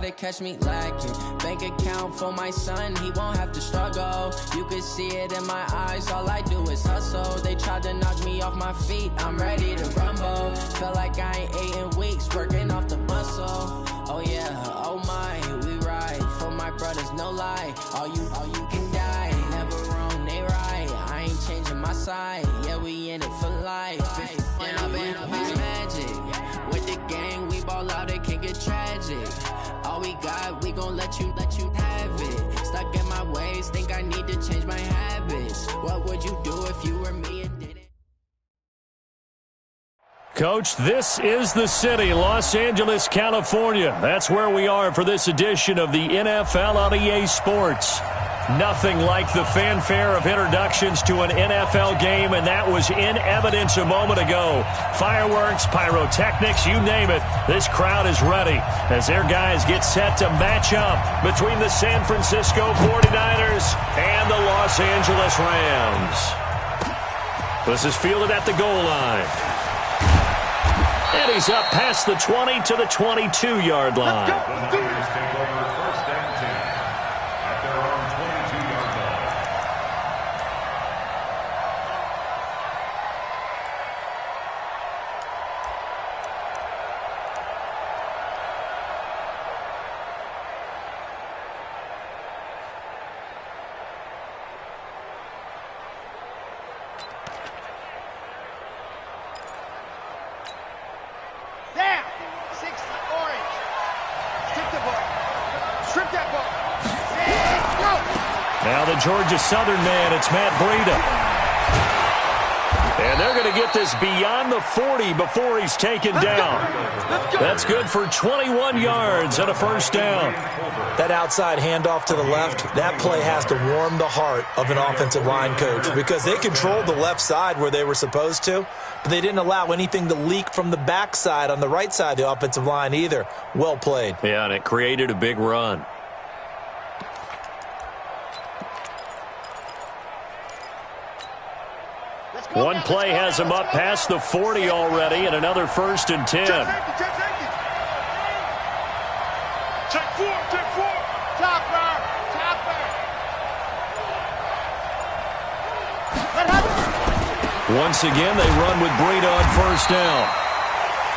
to catch me lacking. Bank account for my son, he won't have to struggle. You could see it in my eyes, all I do is hustle. They tried to knock me off my feet, I'm ready to rumble. Feel like I ain't ate in weeks, working off the muscle. Oh yeah, oh my, we ride for my brothers, no lie. All you can die, never wrong, they right. I ain't changing my side, yeah, we in it for life. And I've been magic. With the gang, we ball out, it can get tragic. All we got, we gon' let you have it. Stuck in my ways, think I need to change my habits. What would you do if you were me and didn't? Coach, this is the city, Los Angeles, California. That's where we are for this edition of the NFL on EA Sports. Nothing like the fanfare of introductions to an NFL game, and that was in evidence a moment ago. Fireworks, pyrotechnics, you name it. This crowd is ready as their guys get set to match up between the San Francisco 49ers and the Los Angeles Rams. This is fielded at the goal line. And he's up past the 20 to the 22-yard line. Now the Georgia Southern man, it's Matt Breida. And they're going to get this beyond the 40 before he's taken down. That's good for 21 yards and a first down. That outside handoff to the left, that play has to warm the heart of an offensive line coach because they controlled the left side where they were supposed to, but they didn't allow anything to leak from the backside on the right side of the offensive line either. Well played. Yeah, and it created a big run. One play has him up past the 40 already, and another 1st and 10. Check 4. Topper. Once again, they run with Breida on first down.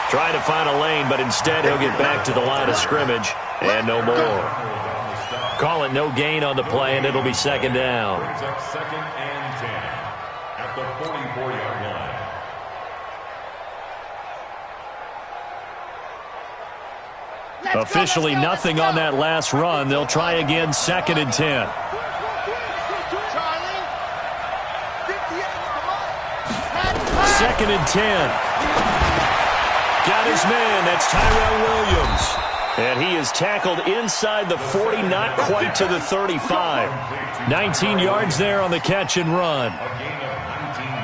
Trying to find a lane, but instead he'll get back to the line of scrimmage, and no more. Call it no gain on the play, and it'll be second down. Second and 10 at the 44-yard line. Officially nothing on that last run. They'll try again, 2nd and 10. Second and 10. Got his man. That's Tyrell Williams. And he is tackled inside the 40, not quite to the 35. 19 yards there on the catch and run.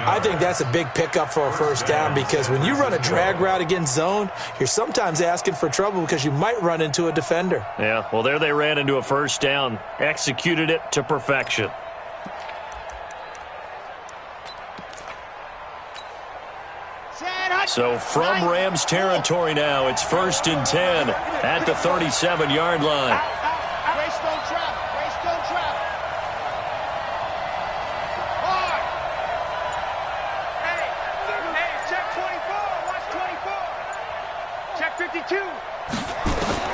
I think that's a big pickup for a first down because when you run a drag route against zone, you're sometimes asking for trouble because you might run into a defender. Yeah, well, there they ran into a first down. Executed it to perfection. So from Rams territory now, it's 1st and 10 at the 37-yard line. Greystone trap. Hard. Hey, check 24. Watch 24. Check 52.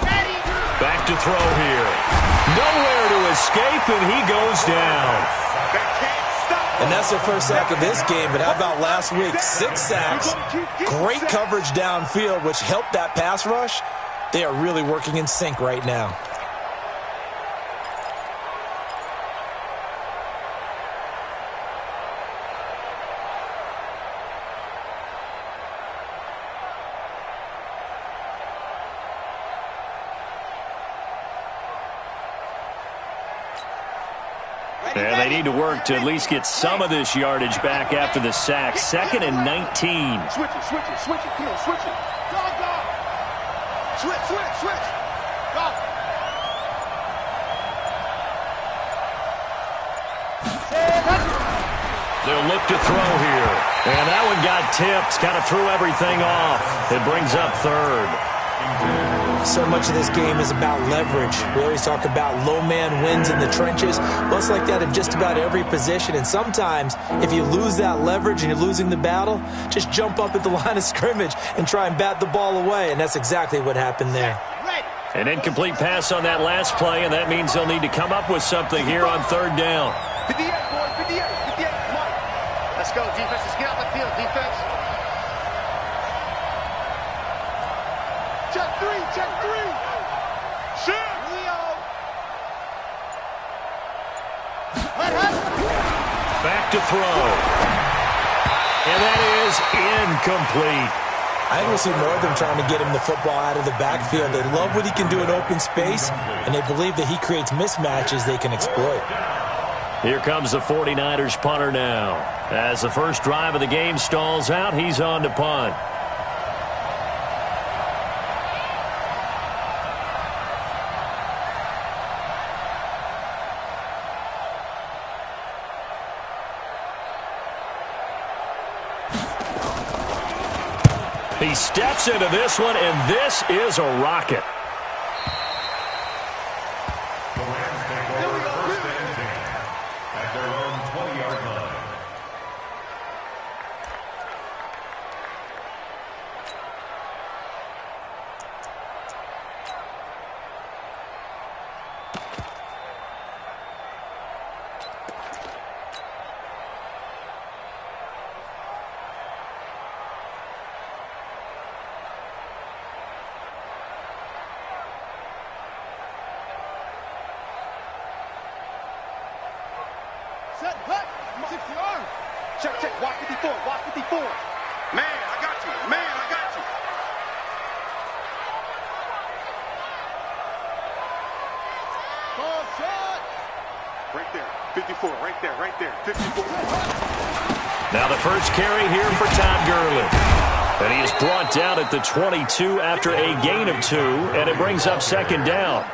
Ready. Back to throw here. Nowhere to escape, and he goes down. And that's their first sack of this game, but how about last week? 6 sacks, great coverage downfield, which helped that pass rush. They are really working in sync right now. And they need to work to at least get some of this yardage back after the sack. 2nd and 19. Switch it. Come on, switch it. Go. Switch. Go. They'll look to throw here. And that one got tipped. Kind of threw everything off. It brings up 3rd. So much of this game is about leverage. We always talk about low man wins in the trenches. Well, it's like that in just about every position. And sometimes, if you lose that leverage and you're losing the battle, just jump up at the line of scrimmage and try and bat the ball away. And that's exactly what happened there. An incomplete pass on that last play, and that means they'll need to come up with something here on third down. 58, boys, 58, 58, come on. Let's go, defense. Let's get out the field, defense. Check three, check three. Shit. Leo. Back to throw. And that is incomplete. I think we'll see more of them trying to get him the football out of the backfield. They love what he can do in open space, and they believe that he creates mismatches they can exploit. Here comes the 49ers punter now. As the first drive of the game stalls out, he's on to punt. He steps into this one, and this is a rocket. The Rams take over first and 10 at their own 20-yard line. Set, hut. 6 yards. Check, check. Watch 54. Watch 54. Man, I got you. Man, I got you. Ball shot. Right there. 54. Right there. Right there. 54. Now the first carry here for Todd Gurley. And he is brought down at the 22 after a gain of 2, and it brings up second down.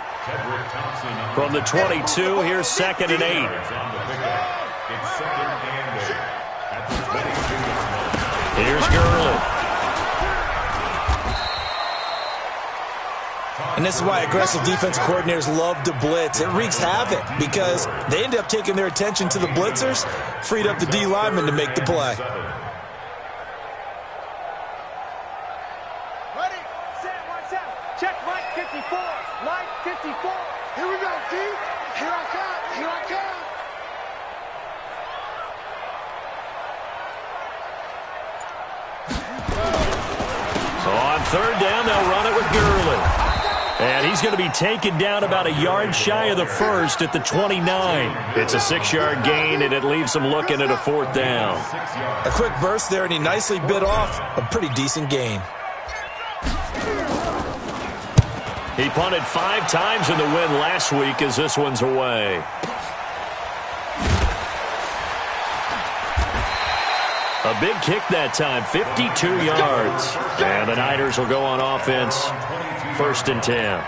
From the 22, here's 2nd and 8. Here's Gurley. And this is why aggressive defensive coordinators love to blitz. It wreaks havoc because they end up taking their attention to the blitzers, freed up the D lineman to make the play. Ready, set, watch out. Check Mike 54. Mike 54. Here we go, D. Here I come. Here I come. So on third down, they'll run it with Gurley. And he's going to be taken down about a yard shy of the first at the 29. It's a 6-yard gain, and it leaves him looking at a 4th down. A quick burst there, and he nicely bit off a pretty decent gain. He punted 5 times in the win last week as this one's away. A big kick that time, 52 yards. And the Niners will go on offense, 1st and 10.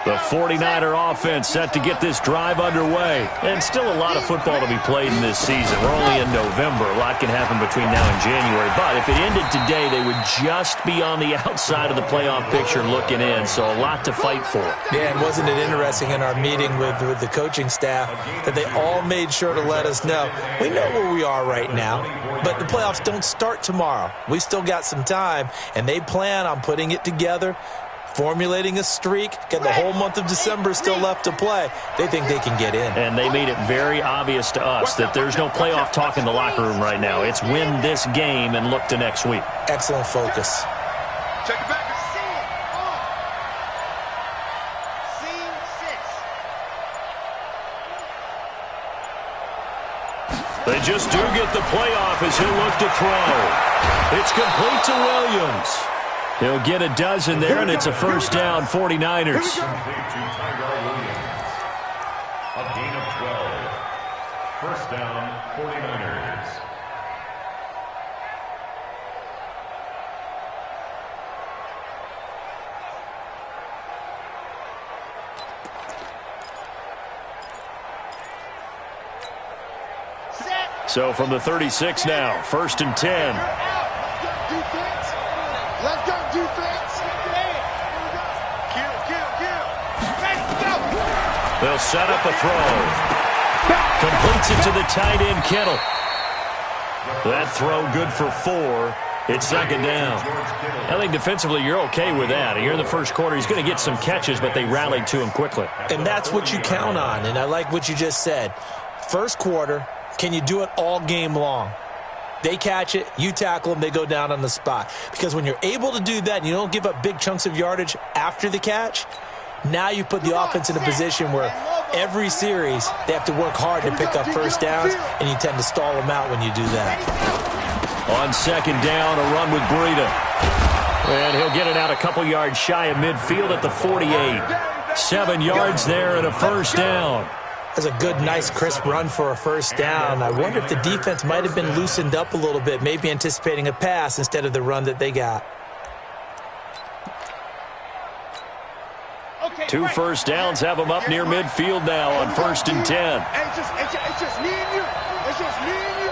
The 49er offense set to get this drive underway. And still a lot of football to be played in this season. We're only in November. A lot can happen between now and January. But if it ended today, they would just be on the outside of the playoff picture looking in. So a lot to fight for. Yeah, and wasn't it interesting in our meeting with the coaching staff that they all made sure to let us know, we know where we are right now, but the playoffs don't start tomorrow. We still got some time, and they plan on putting it together, formulating a streak, got the whole month of December still left to play. They think they can get in. And they made it very obvious to us that there's no playoff talk in the locker room right now. It's win this game and look to next week. Excellent focus. Check it back. They just do get the playoff as he'll look to throw. It's complete to Williams. He'll get a dozen there, and it's a 1st down, 49ers. A gain of 12. 1st down, 49ers. Set. So from the 36 now, 1st and 10. Defense. Let's go, defense. They'll set up a throw. Completes it to the tight end, Kittle. That throw good for 4. It's 2nd down. I think defensively you're okay with that. Here in the first quarter, he's going to get some catches, but they rallied to him quickly. And that's what you count on, and I like what you just said. First quarter, can you do it all game long? They catch it, you tackle them, they go down on the spot. Because when you're able to do that and you don't give up big chunks of yardage after the catch, now you put the offense in a position where every series they have to work hard to pick up first downs, and you tend to stall them out when you do that. On 2nd down, a run with Breida. And he'll get it out a couple yards shy of midfield at the 48. 7 yards there and a first down. That's a good, nice, crisp run for a first down. I wonder if the defense might have been loosened up a little bit, maybe anticipating a pass instead of the run that they got. 2 first downs have them up near midfield now on 1st and 10. It's just me and you. It's just me and you.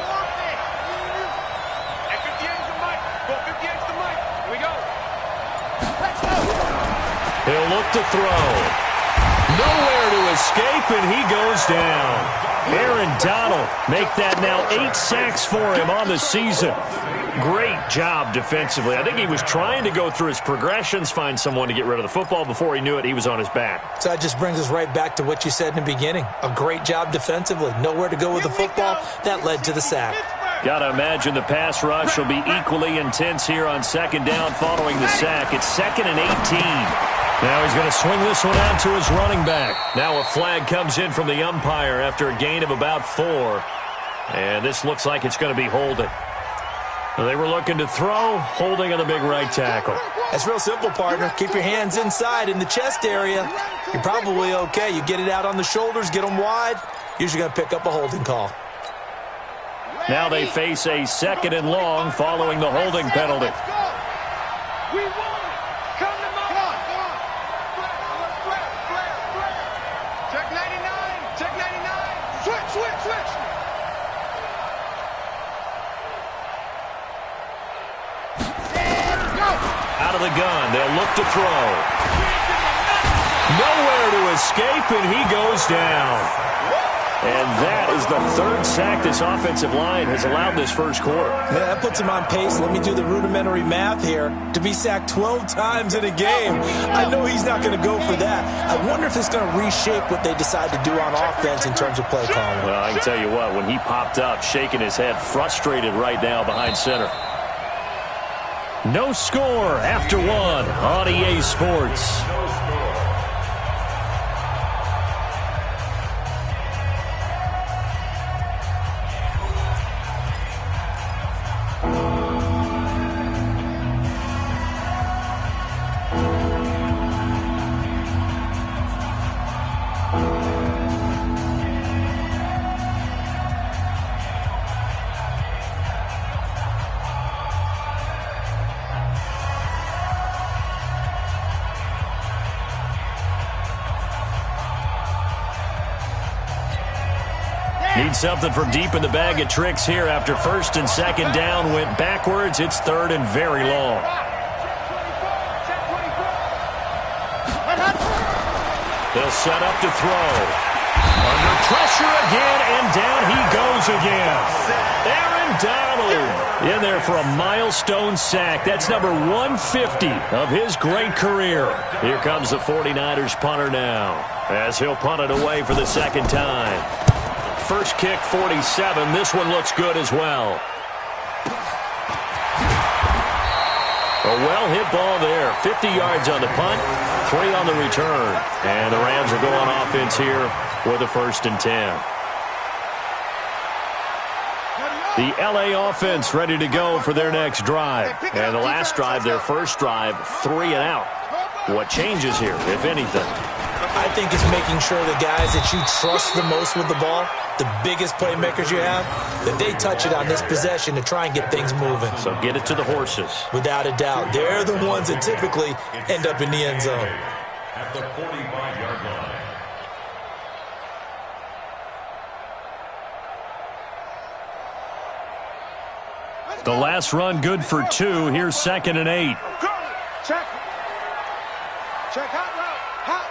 At 58 is the mic. Go 58 is the mic. Here we go. Let's go. He'll look to throw. Nowhere to escape, and he goes down. Aaron Donald make that now 8 sacks for him on the season. Great job defensively. I think he was trying to go through his progressions, find someone to get rid of the football. Before he knew it, he was on his back. So that just brings us right back to what you said in the beginning. A great job defensively. Nowhere to go with the football. That led to the sack. Got to imagine the pass rush will be equally intense here on 2nd down following the sack. It's 2nd and 18. Now he's going to swing this one out to his running back. Now a flag comes in from the umpire after a gain of about 4. And this looks like it's going to be holding. They were looking to throw, holding on the big right tackle. That's real simple, partner. Keep your hands inside in the chest area. You're probably okay. You get it out on the shoulders, get them wide. Usually going to pick up a holding call. Now they face a 2nd and long following the holding penalty. We won. Come on. Check 99. Check 99. Switch. Out of the gun, they'll look to throw. Nowhere to escape, and he goes down. And that is the 3rd sack this offensive line has allowed this first quarter. Man, that puts him on pace. Let me do the rudimentary math here. To be sacked 12 times in a game, I know he's not going to go for that. I wonder if it's going to reshape what they decide to do on offense in terms of play calling. Well, I can tell you what, when he popped up, shaking his head, frustrated right now behind center. No score after 1 on EA Sports. Need something from deep in the bag of tricks here after 1st and 2nd down went backwards. It's 3rd and very long. They'll set up to throw. Under pressure again, and down he goes again. Aaron Donald in there for a milestone sack. That's number 150 of his great career. Here comes the 49ers punter now, as he'll punt it away for the 2nd time. First kick, 47. This one looks good as well. A well-hit ball there. 50 yards on the punt, 3 on the return. And the Rams will go on offense here with a 1st and 10. The LA offense ready to go for their next drive. And the last drive, their first drive, 3 and out. What changes here, if anything? I think it's making sure the guys that you trust the most with the ball, the biggest playmakers you have, that they touch it on this possession to try and get things moving. So get it to the horses. Without a doubt. They're the ones that typically end up in the end zone. At the 45-yard line. The last run good for 2. Here's 2nd and 8. Check. Check hot route. Hot.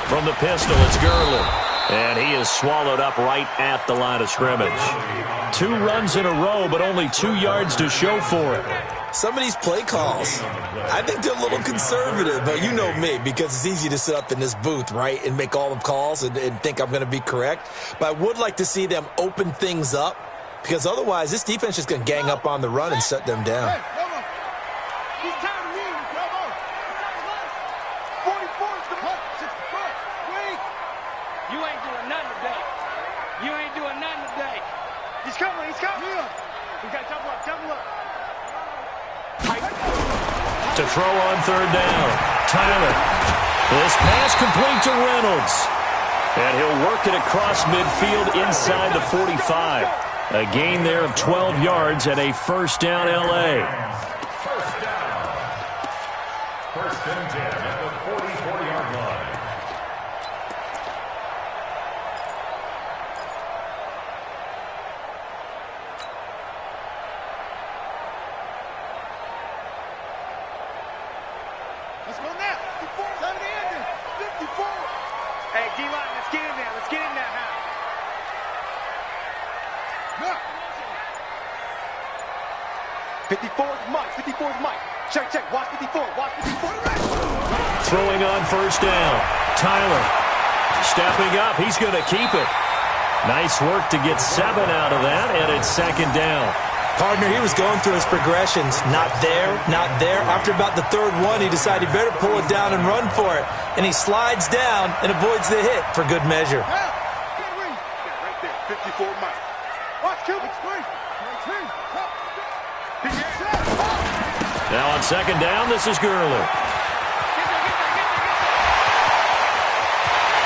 From the pistol, it's Gurley. And he is swallowed up right at the line of scrimmage. 2 runs in a row, but only 2 yards to show for it. Some of these play calls, I think they're a little conservative, but you know me, because it's easy to sit up in this booth, right, and make all the calls and think I'm going to be correct. But I would like to see them open things up, because otherwise this defense is going to gang up on the run and shut them down. He's tired of me. Come on. 44 is the punt. 64. Wait. You ain't doing nothing today. You ain't doing nothing today. He's coming. He's coming. We got to double up. To throw on 3rd down. Tyler. This pass complete to Reynolds. And he'll work it across midfield inside the 45. A gain there of 12 yards and a 1st down L.A. First down. 1st and 10 at the 44-yard line. Let's go now. 54. 54. Hey, D-line, let's get in there. Let's get in there now. 54 is Mike. 54 is Mike. Check. Watch 54. Watch 54. Throwing on 1st down. Tyler stepping up. He's going to keep it. Nice work to get 7 out of that, and it's 2nd down. Partner, he was going through his progressions. Not there, not there. After about the 3rd one, he decided he better pull it down and run for it. And he slides down and avoids the hit for good measure. Right there. 54 Mike. Watch Cuban. Now on 2nd down, this is Gurley.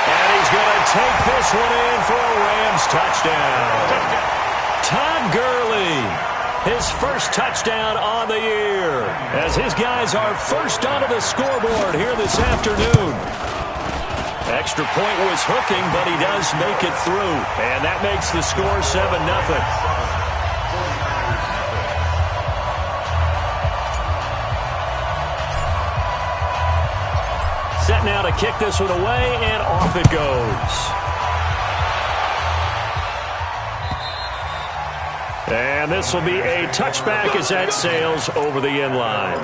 And he's going to take this one in for a Rams touchdown. Todd Gurley. His 1st touchdown on the year as his guys are first onto the scoreboard here this afternoon. Extra point was hooking, but he does make it through. And that makes the score 7-0. Set now to kick this one away, and off it goes. And this will be a touchback as that sails over the end line.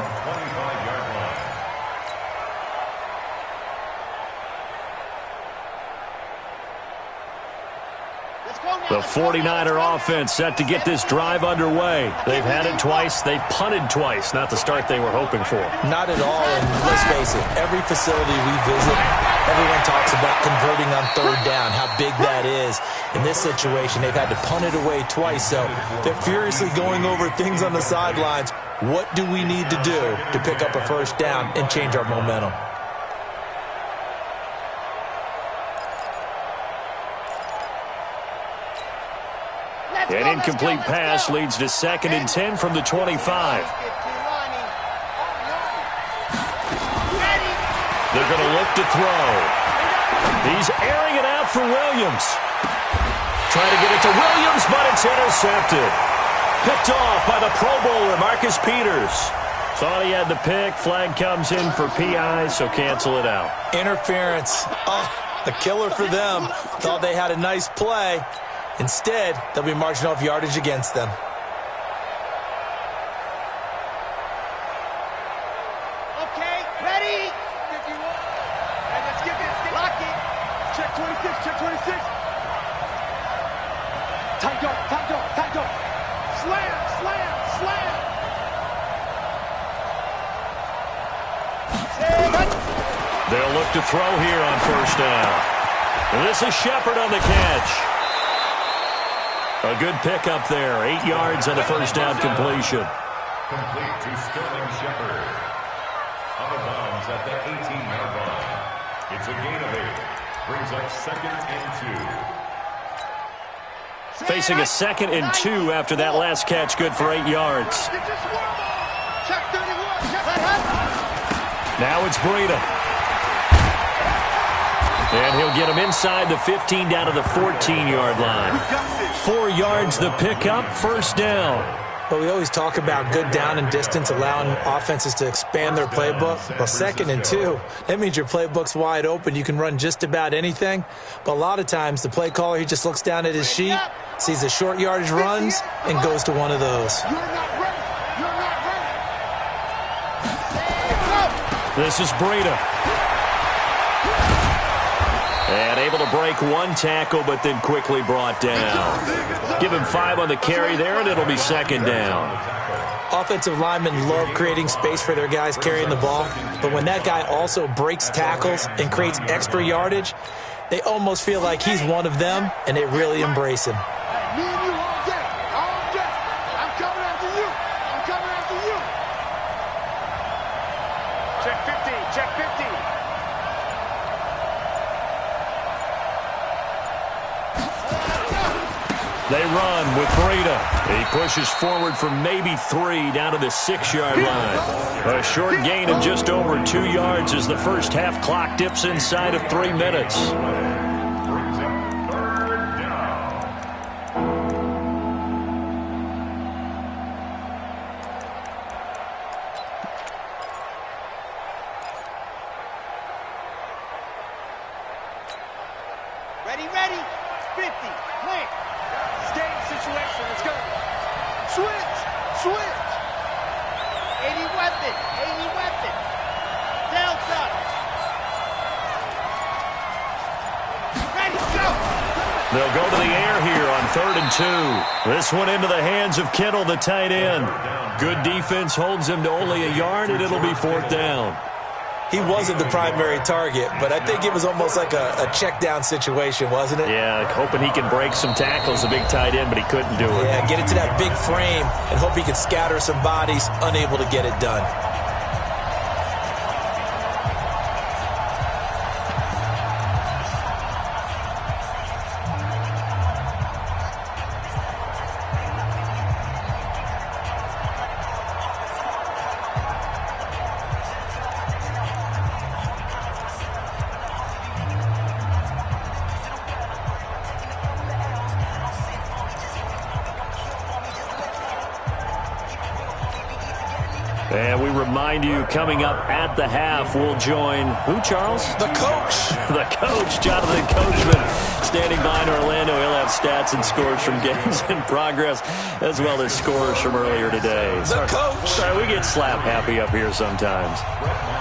The 49er offense set to get this drive underway. They've had it twice. They've punted twice. Not the start they were hoping for. Not at all, and let's face it, every facility we visit, everyone talks about converting on 3rd down, how big that is. In this situation, they've had to punt it away twice, so they're furiously going over things on the sidelines. What do we need to do to pick up a 1st down and change our momentum? An incomplete pass leads to 2nd and 10 from the 25. They're going to look to throw. He's airing it out for Williams. Trying to get it to Williams, but it's intercepted. Picked off by the Pro Bowler, Marcus Peters. Thought he had the pick. Flag comes in for PI, so cancel it out. Interference. Oh, a killer for them. Thought they had a nice play. Instead, they'll be marching off yardage against them. Okay, ready? 51. And let's get this. Lock it. Check 26. Check 26. Tight dog. Slam. They'll look to throw here on 1st down. And this is Shepard on the catch. A good pickup there. 8 yards on the 1st down completion. Complete to Sterling Shepard. Out of bounds at the 18-yard line. It's a gain of 8. Brings up 2nd and 2. Facing a 2nd and 2 after that last catch. Good for 8 yards. Check 31. Now it's Breida. And he'll get him inside the 15 down to the 14-yard line. 4 yards the pickup, first down. Well, we always talk about good down and distance, allowing offenses to expand their playbook. Well, 2nd and 2, that means your playbook's wide open. You can run just about anything. But a lot of times, the play caller, he just looks down at his sheet, sees the short yardage runs, and goes to one of those. You're not ready. You're not ready. This is Breida. And able to break one tackle, but then quickly brought down. Give him 5 on the carry there, and it'll be 2nd down. Offensive linemen love creating space for their guys carrying the ball, but when that guy also breaks tackles and creates extra yardage, they almost feel like he's one of them, and they really embrace him. Me and you all day. All day. I'm coming after you. I'm coming after you. Check 50. Check 50. They run with Breida. He pushes forward for maybe 3 down to the 6-yard line. A short gain of just over 2 yards as the first half clock dips inside of 3 minutes. Brings up 3rd down. Ready, ready. 50. Clear. Game situation. Let's go. Switch. Switch. 80 weapon. 80 weapon. Delta. Ready, go. They'll go to the air here on 3rd and 2. This one into the hands of Kittle, the tight end. Good defense holds him to only a yard, and it'll be 4th down. He wasn't the primary target, but I think it was almost like a check down situation, wasn't it? Yeah, hoping he can break some tackles, a big tight end, but he couldn't do it. Yeah, get it to that big frame and hope he can scatter some bodies, unable to get it done. And we remind you, coming up at the half, we'll join who, Charles? The coach. The coach, Jonathan Coachman, standing by in Orlando. He'll have stats and scores from games in progress, as well as scores from earlier today. The coach. Sorry, we get slap happy up here sometimes.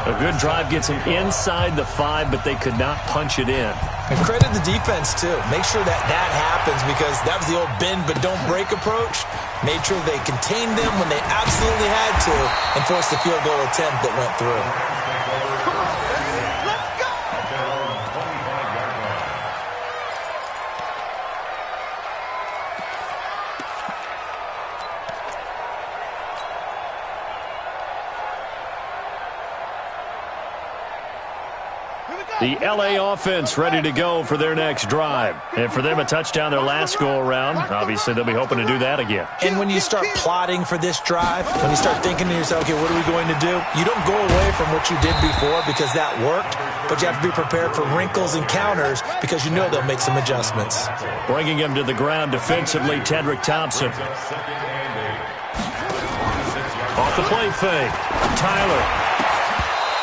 A good drive gets them inside the 5, but they could not punch it in. And credit the defense, too. Make sure that happens, because that was the old bend but don't break approach. Made sure they contained them when they absolutely had to and forced the field goal attempt that went through. Let's go. The L.A. offense ready to go for their next drive. And for them, a touchdown their last go-around. Obviously, they'll be hoping to do that again. And when you start plotting for this drive, when you start thinking to yourself, okay, what are we going to do? You don't go away from what you did before because that worked, but you have to be prepared for wrinkles and counters because you know they'll make some adjustments. Bringing him to the ground defensively, Tedrick Thompson. Off the play fake. Tyler.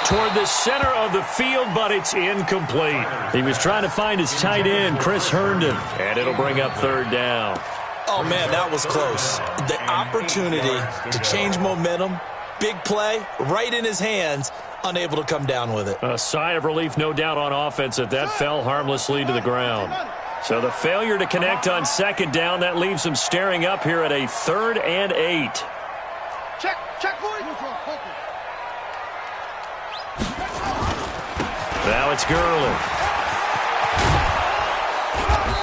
Toward the center of the field, but it's incomplete. He was trying to find his tight end, Chris Herndon, and it'll bring up 3rd down. Oh, man, that was close. The opportunity to change momentum, big play, right in his hands, unable to come down with it. A sigh of relief, no doubt, on offense that fell harmlessly to the ground. So the failure to connect on 2nd down, that leaves him staring up here at a 3rd and 8. Check, boys. Now it's Gurley.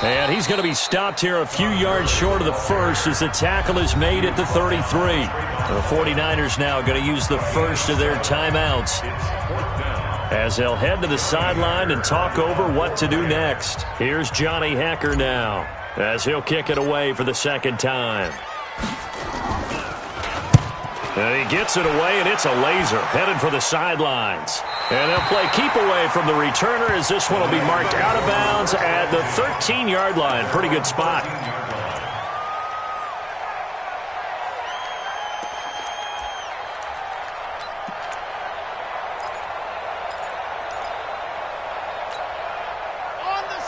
And he's going to be stopped here a few yards short of the first as the tackle is made at the 33. The 49ers now going to use the first of their timeouts as they'll head to the sideline and talk over what to do next. Here's Johnny Hecker now as he'll kick it away for the 2nd time. And he gets it away, and it's a laser headed for the sidelines. And they'll play keep away from the returner as this one will be marked out of bounds at the 13-yard line. Pretty good spot.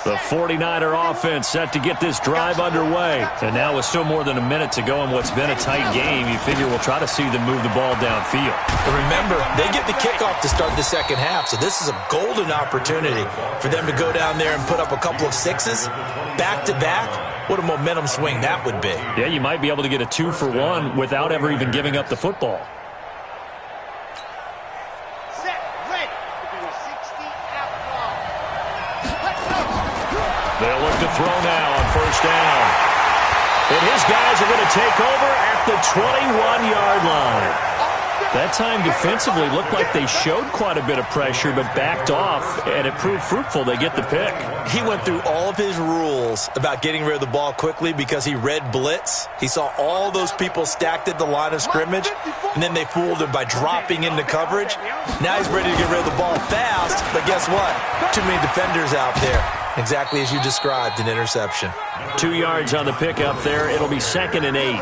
The 49er offense set to get this drive underway. And now with still more than a minute to go in what's been a tight game, you figure we'll try to see them move the ball downfield. And remember, they get the kickoff to start the second half, so this is a golden opportunity for them to go down there and put up a couple of sixes back-to-back. What a momentum swing that would be. Yeah, you might be able to get a 2-for-1 without ever even giving up the football. They'll look to throw now on first down. And his guys are going to take over at the 21-yard line. That time defensively looked like they showed quite a bit of pressure but backed off, and it proved fruitful. They get the pick. He went through all of his rules about getting rid of the ball quickly because he read blitz. He saw all those people stacked at the line of scrimmage, and then they fooled him by dropping into coverage. Now he's ready to get rid of the ball fast, but guess what? Too many defenders out there. Exactly as you described, an interception. 2 yards on the pickup there. It'll be 2nd and 8.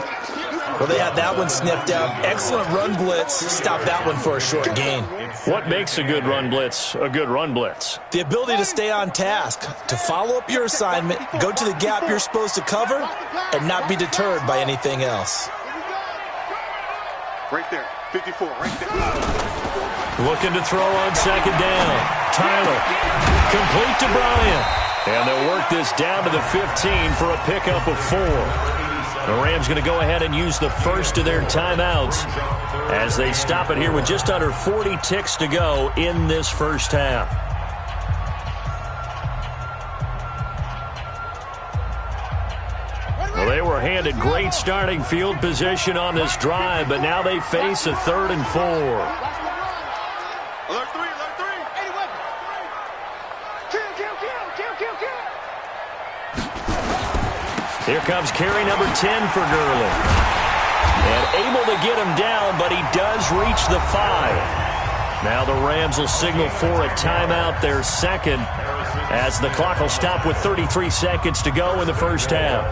Well, they had that one sniffed out. Excellent run blitz. Stop that one for a short gain. What makes a good run blitz a good run blitz? The ability to stay on task, to follow up your assignment, go to the gap you're supposed to cover, and not be deterred by anything else. Right there, 54, right there. Looking to throw on second down. Tyler, complete to Bryant. And they'll work this down to the 15 for a pickup of 4. The Rams going to go ahead and use the first of their timeouts as they stop it here with just under 40 ticks to go in this first half. Well, they were handed great starting field position on this drive, but now they face a 3rd and 4. Alert 3, alert 3. 81. Kill. Here comes carry number 10 for Gurley. And able to get him down, but he does reach the 5. Now the Rams will signal for a timeout, their second, as the clock will stop with 33 seconds to go in the first half.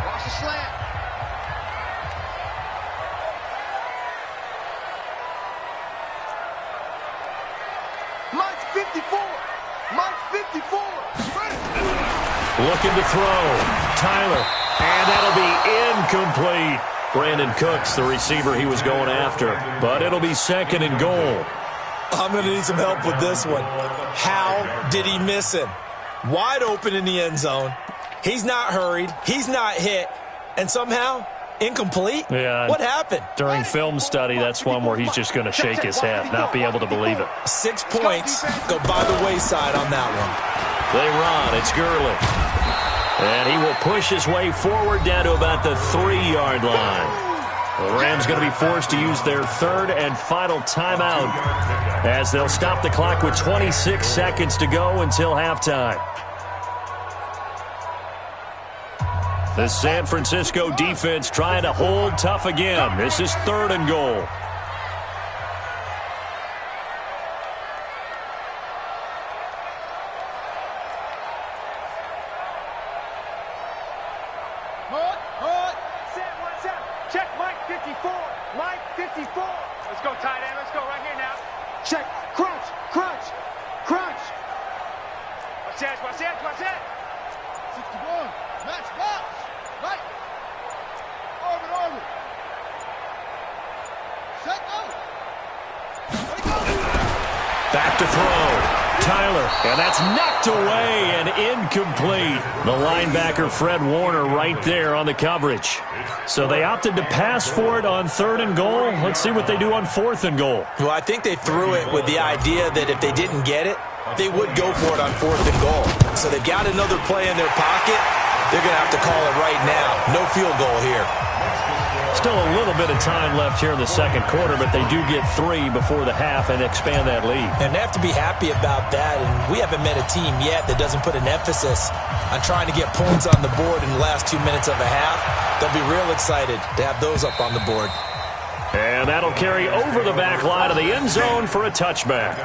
Watch the slant. Mike's 54. Mike's 54. Looking to throw. Tyler. And that'll be incomplete. Brandon Cooks, the receiver he was going after. But it'll be 2nd and goal. I'm going to need some help with this one. How did he miss him? Wide open in the end zone. He's not hurried. He's not hit. And somehow, incomplete? Yeah. What happened? During film study, that's one where he's just going to shake his head, not be able to believe it. 6 points go by the wayside on that one. They run. It's Gurley. And he will push his way forward down to about the 3-yard line. The Rams going to be forced to use their 3rd and final timeout as they'll stop the clock with 26 seconds to go until halftime. The San Francisco defense trying to hold tough again. This is 3rd and goal. Check Mike 54. Mike 54. Let's go, tight end. Let's go right here now. Check. Crunch. Watch that. 61. Match box. Right. Orbit. Set go. Back to throw. Tyler, and that's knocked away and incomplete. The linebacker, Fred Warner, right there on the coverage. So they opted to pass for it on 3rd and goal. Let's see what they do on 4th and goal. Well, I think they threw it with the idea that if they didn't get it, they would go for it on 4th and goal. So they've got another play in their pocket. They're going to have to call it right now. No field goal here. Still a little bit of time left here in the second quarter, but they do get 3 before the half and expand that lead. And they have to be happy about that, and we haven't met a team yet that doesn't put an emphasis on trying to get points on the board in the last 2 minutes of a half. They'll be real excited to have those up on the board. And that'll carry over the back line of the end zone for a touchback.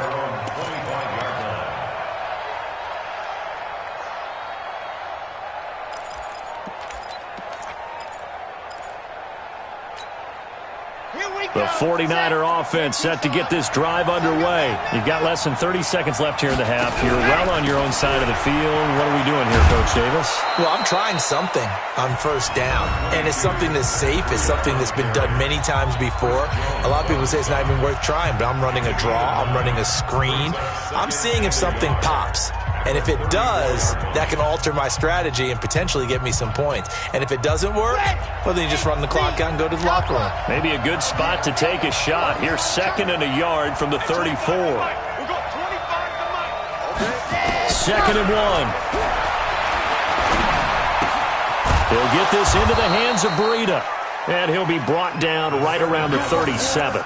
The 49er offense set to get this drive underway. You've got less than 30 seconds left here in the half. You're well on your own side of the field. What are we doing here, Coach Davis? Well, I'm trying something on first down, and it's something that's safe. It's something that's been done many times before. A lot of people say it's not even worth trying, but I'm running a draw. I'm running a screen. I'm seeing if something pops. And if it does, that can alter my strategy and potentially get me some points. And if it doesn't work, well, then you just run the clock out and go to the locker room. Maybe a good spot to take a shot. Here's 2nd and a yard from the 34. 2nd and 1. He'll get this into the hands of Breida. And he'll be brought down right around the 37.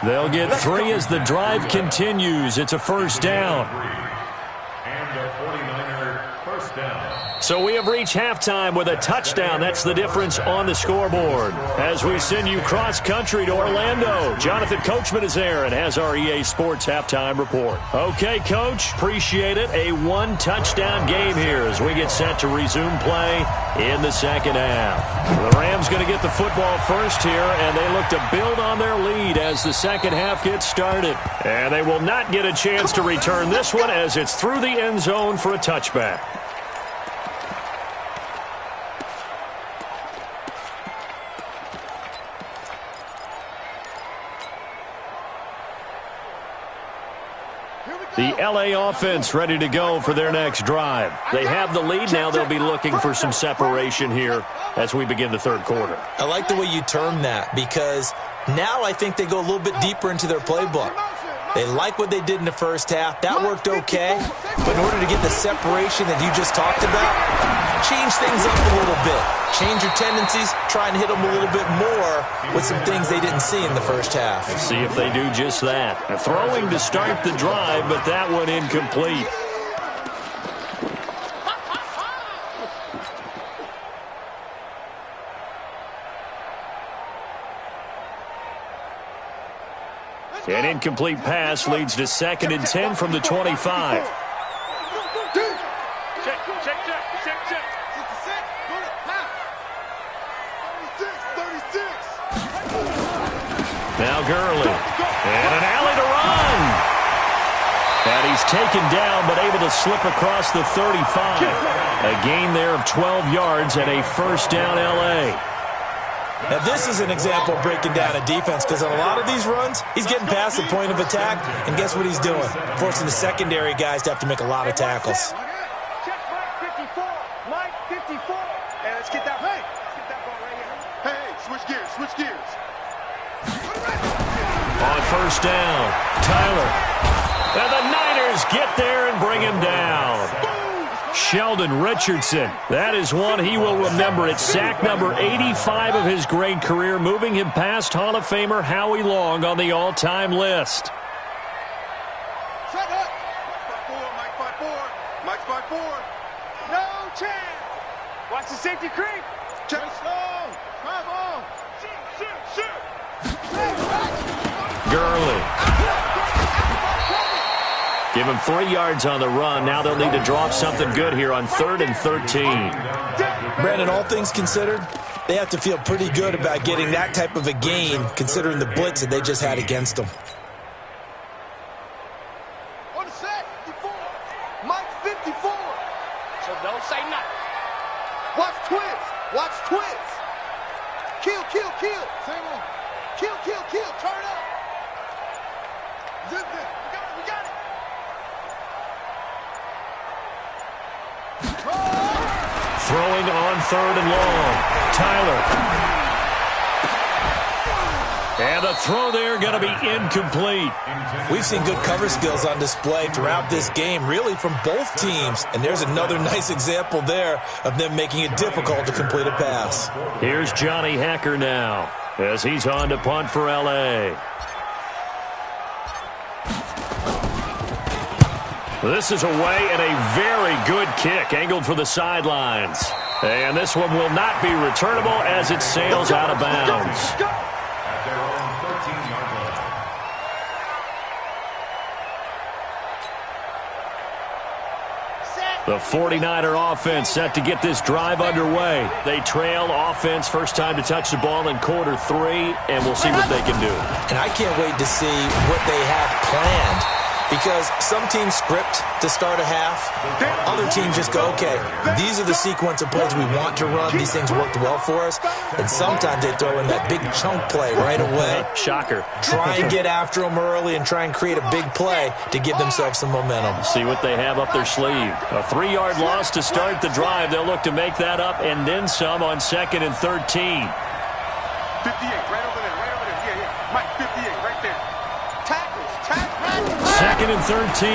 They'll get 3 as the drive continues. It's a first down. So we have reached halftime with a touchdown. That's the difference on the scoreboard. As we send you cross-country to Orlando, Jonathan Coachman is there and has our EA Sports halftime report. Okay, Coach, appreciate it. A 1-touchdown game here as we get set to resume play in the second half. The Rams going to get the football first here, and they look to build on their lead as the second half gets started. And they will not get a chance to return this one as it's through the end zone for a touchback. The L.A. offense ready to go for their next drive. They have the lead now. They'll be looking for some separation here as we begin the third quarter. I like the way you term that because now I think they go a little bit deeper into their playbook. They like what they did in the first half. That worked okay. But in order to get the separation that you just talked about, change things up a little bit. Change your tendencies. Try and hit them a little bit more with some things they didn't see in the first half. See if they do just that. A throwing to start the drive, but that one incomplete. An incomplete pass leads to 2nd and 10 from the 25. Now Gurley. And an alley to run. And he's taken down but able to slip across the 35. A gain there of 12 yards and a first down L.A. Now, this is an example of breaking down a defense because on a lot of these runs, he's getting past the point of attack, and guess what he's doing? Forcing the secondary guys to have to make a lot of tackles. Check Mike 54. Mike 54. Hey, let's get that. Hey, let's get that ball right here. Hey, switch gears, switch gears. On first down, Tyler. And the Niners get there and bring him down. Sheldon Richardson. That is one he will remember. It's sack number 85 of his great career, moving him past Hall of Famer Howie Long on the all-time list. Shut up. Mike 5-4. Mike 5-4. No chance. Watch the safety creep. Check slow. Drive on. Shoot. Gurley. Give him 3 yards on the run. Now they'll need to drop something good here on 3rd and 13. Brandon, all things considered, they have to feel pretty good about getting that type of a gain considering the blitz that they just had against them. On the set, 54. Mike 54. So don't say nothing. Watch twins. Watch twins. Kill. Same one. Kill. Turn up. Zip it. We got it. Throwing on 3rd and long. Tyler. And the throw there going to be incomplete. We've seen good cover skills on display throughout this game, really from both teams. And there's another nice example there of them making it difficult to complete a pass. Here's Johnny Hecker now. as he's on to punt for L.A. This is away and a very good kick angled for the sidelines. And this one will not be returnable as it sails out of bounds. At their own 13-yard line. The 49er offense set to get this drive underway. They trail offense first time to touch the ball in quarter 3, and we'll see what they can do. And I can't wait to see what they have planned, because some teams script to start a half. Other teams just go, okay, these are the sequence of plays we want to run. These things worked well for us. And sometimes they throw in that big chunk play right away. Shocker. Try and get after them early and try and create a big play to give themselves some momentum. See what they have up their sleeve. A 3-yard loss to start the drive. They'll look to make that up and then some on 2nd and 13. 58, right over there, right over there. Yeah. Mike, 58, right there. Tackles. 2nd and 13.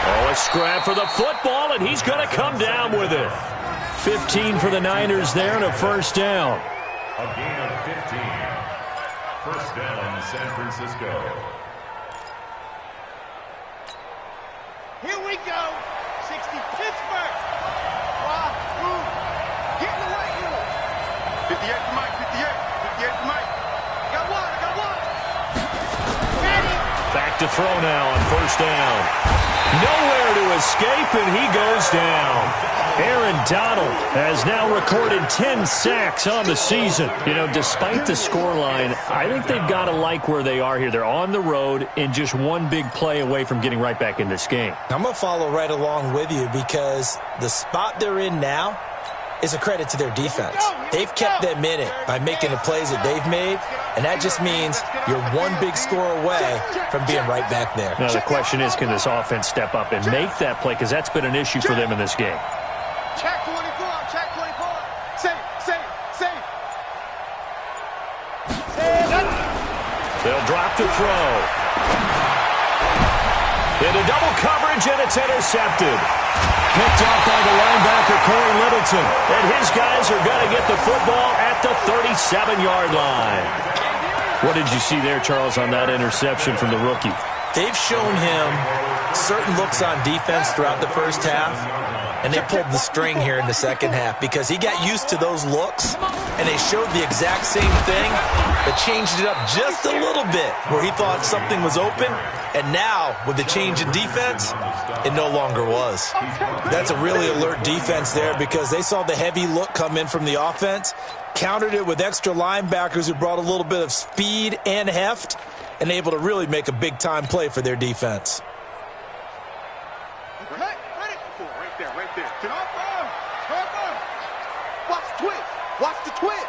Oh, a scrap for the football, and he's going to come down with it. 15 for the Niners there and a first down. A gain of 15. First down, San Francisco. Here we go. 60 Pittsburgh. Move. Get in the right room. 58 for Mike, 58 for Mike. Got one. Back to throw now on first down. Nowhere to escape, and he goes down. Aaron Donald has now recorded 10 sacks on the season. You know, despite the scoreline, I think they've got to like where they are here. They're on the road and just one big play away from getting right back in this game. I'm going to follow right along with you, because the spot they're in now is a credit to their defense. They've kept them in it by making the plays that they've made, and that just means you're one big score away from being right back there. Now, the question is, can this offense step up and make that play? Because that's been an issue for them in this game. Check 24. Save. They'll drop the throw. Into double coverage, and it's intercepted. Picked off by the linebacker, Corey Littleton. And his guys are going to get the football at the 37-yard line. What did you see there, Charles, on that interception from the rookie? They've shown him certain looks on defense throughout the first half, and they pulled the string here in the second half, because he got used to those looks, and they showed the exact same thing, but changed it up just a little bit where he thought something was open, and now, with the change in defense, it no longer was. That's a really alert defense there, because they saw the heavy look come in from the offense, countered it with extra linebackers who brought a little bit of speed and heft, and able to really make a big-time play for their defense. Right there. Watch the twist.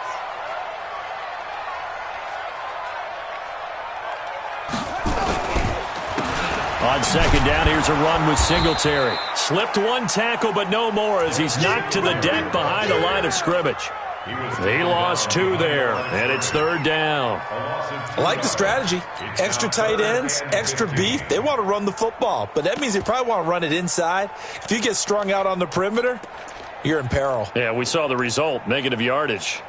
On second down, here's a run with Singletary. Slipped one tackle, but no more, as he's knocked to the deck behind the line of scrimmage. He lost 2 there, and it's third down. I like the strategy. Extra tight ends, extra beef. They want to run the football, but that means they probably want to run it inside. If you get strung out on the perimeter, you're in peril. Yeah, we saw the result, negative yardage.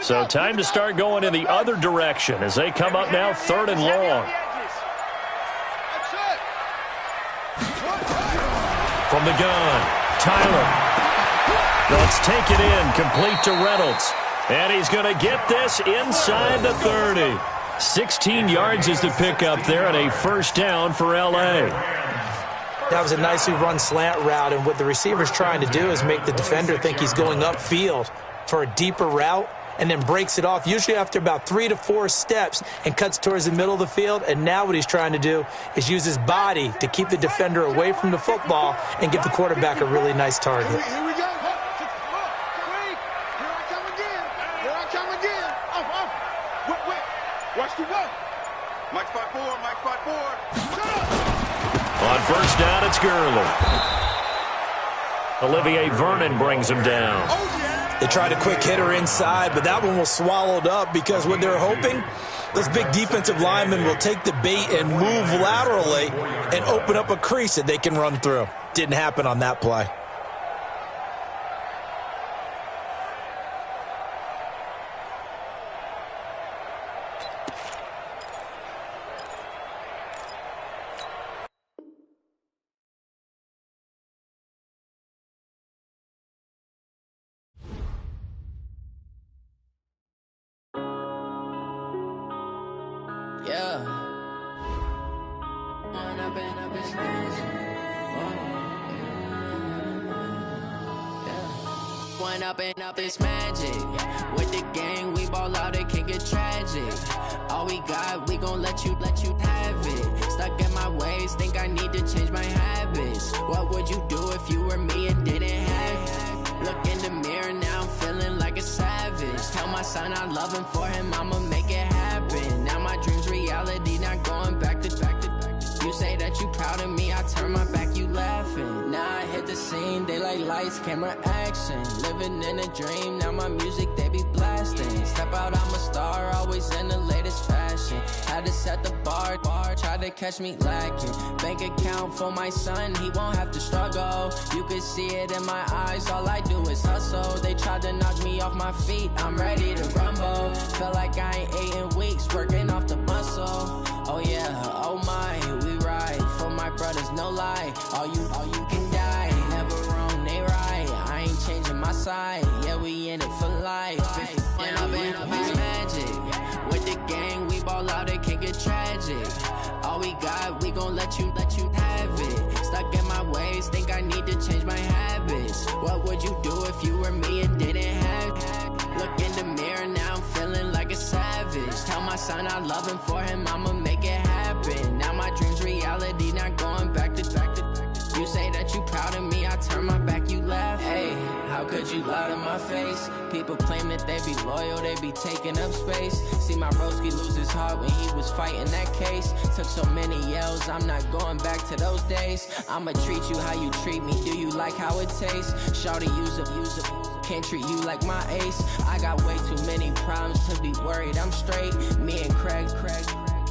So time to start going in the other direction as they come up now third and long. From the gun, Tyler. Let's take it in, complete to Reynolds. And he's going to get this inside the 30. 16 yards is the pickup there, and a first down for L.A. That was a nicely run slant route, and what the receiver's trying to do is make the defender think he's going upfield for a deeper route, and then breaks it off, usually after about 3 to 4 steps, and cuts towards the middle of the field. And now what he's trying to do is use his body to keep the defender away from the football and give the quarterback a really nice target. Here we go. Here I come again. Wait. Watch the run. Mike spot 4. On first down, it's Gurley. Olivier Vernon brings him down. They tried a quick hitter inside, but that one was swallowed up because what they're hoping, those big defensive linemen will take the bait and move laterally and open up a crease that they can run through. Didn't happen on that play. Yeah. One up and up is magic. With the gang, we ball out, it can get tragic. All we got, we gon' let you have it. Stuck in my ways, think I need to change my habits. What would you do if you were me and didn't have it? Look in the mirror, now I'm feeling like a savage. Tell my son I love him, for him I'ma make it happen. Now my dream's reality, not going back to. You say that you proud of me, I turn my back, you laughing. Now I hit the scene, they like lights, camera, action. Living in a dream, now my music, they be blasting. Step out, I'm a star, always in the latest fashion. Had to set the bar, try to catch me lacking. Bank account for my son, he won't have to struggle. You can see it in my eyes, all I do is hustle. They tried to knock me off my feet, I'm ready to rumble. Feel like I ain't ate in weeks, working off the muscle. Oh yeah, oh my, we ride for my brothers, no lie. All you can die, never wrong, they right. I ain't changing my side, yeah, we in it for life. And up is magic. With the gang, we ball out, it can get tragic. All we got, we gon' let you have it. Stuck in my ways, think I need to change my habits. What would you do if you were me and didn't have it? Look in the mirror, now I'm feeling like a savage. Tell my son I love him, for him I'ma make it happen. Now my dream's reality, not going back to. You say that you proud of me, I turn my back, you laugh. Hey, how could you lie to my face? People claim that they be loyal, they be taking up space. See my broski lose his heart when he was fighting that case. Took so many yells, I'm not going back to those days. I'ma treat you how you treat me, do you like how it tastes? Shawty, use up, can't treat you like my ace. I got way too many problems to be worried, I'm straight. Me and Craig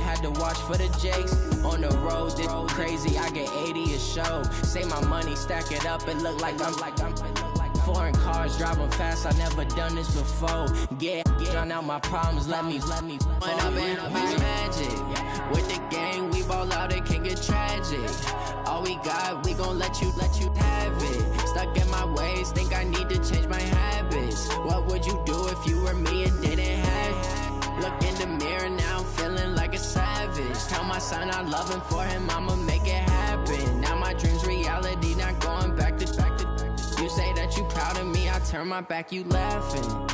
had to watch for the Jakes. On the road, this crazy, I get 80 a show. Say my money, stack it up, it look like I'm foreign cars, driving fast, I never done this before. Get drown out my problems, let me One up and is magic. With the gang, we ball out, it can get tragic. All we got, we gon' let you have it. Stuck in my ways, think I need to change my habits. What would you do if you were me and didn't have it? Look in the mirror, now I'm feeling like a savage. Tell my son I love him, for him I'ma make it happen. Now my dream's reality, not going back to. You say that you proud of me, I turn my back, you laughing.